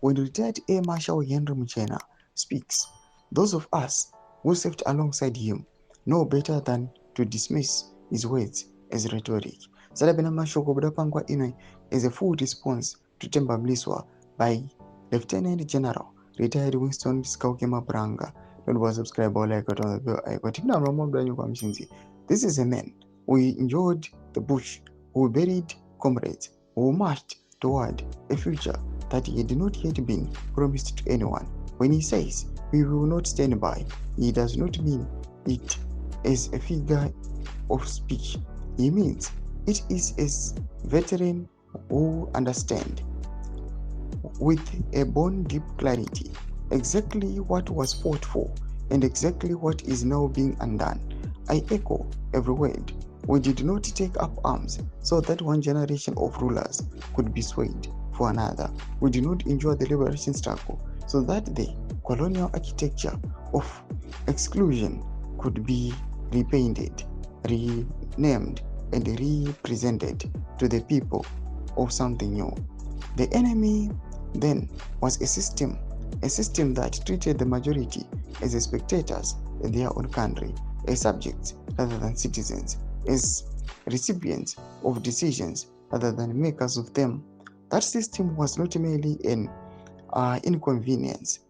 when retired Air Marshal Henry Muchena speaks, those of us who served alongside him know better than to dismiss his words as rhetoric. Salabena mashoko budapangwa ino is a full response to Temba Mliswa by Lieutenant General retired Winston Skauke Mabranga. Don't subscribe or like it on the bell icon. This is a man who enjoyed the bush, who buried comrades, who marched toward a future that he had not yet been promised to anyone. When he says, "We will not stand by," he does not mean it as a figure of speech. He means it is as veteran who understand with a bone deep clarity exactly what was fought for and exactly what is now being undone. I echo every word. We did not take up arms so that one generation of rulers could be swayed for another. We did not enjoy the liberation struggle so that the colonial architecture of exclusion could be repainted, renamed, and represented to the people of something new. The enemy then was a system that treated the majority as spectators in their own country, as subjects rather than citizens, as recipients of decisions rather than makers of them. That system was not merely an inconvenience,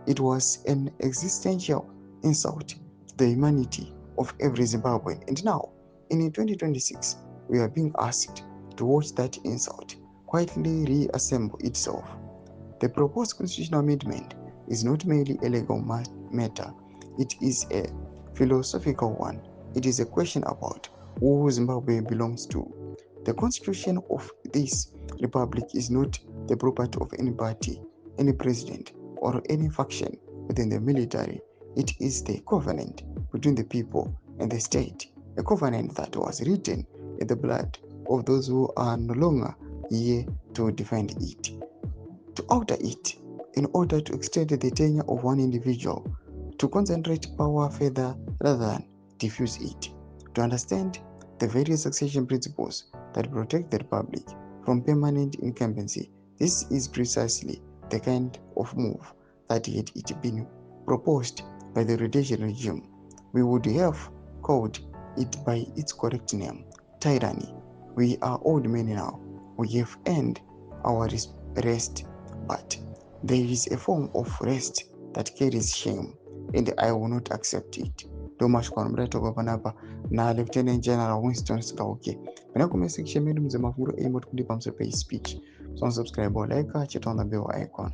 it was an existential insult to the humanity of every Zimbabwean. And now, in 2026, we are being asked to watch that insult quietly reassemble itself. The proposed constitutional amendment is not merely a legal matter, it is a philosophical one. It is a question about who Zimbabwe belongs to. The constitution of this republic is not the property of any party, any president, or any faction within the military. It is the covenant between the people and the state, a covenant that was written in the blood of those who are no longer here to defend it, to alter it in order to extend the tenure of one individual, to concentrate power further rather than diffuse it, to understand the various succession principles that protect the republic from permanent incumbency. This is precisely the kind of move that had it been proposed by the Rhodesian regime, we would have called it by its correct name, tyranny. We are old men now. We have earned our rest, but there is a form of rest that carries shame, and I will not accept it. Thomas Kwanbretoka panapa na Lieutenant General Winston Skauke. Penako section medu mzee mafuro emo tukundi pamso pay speech. So subscribe or like, chat on the bell icon.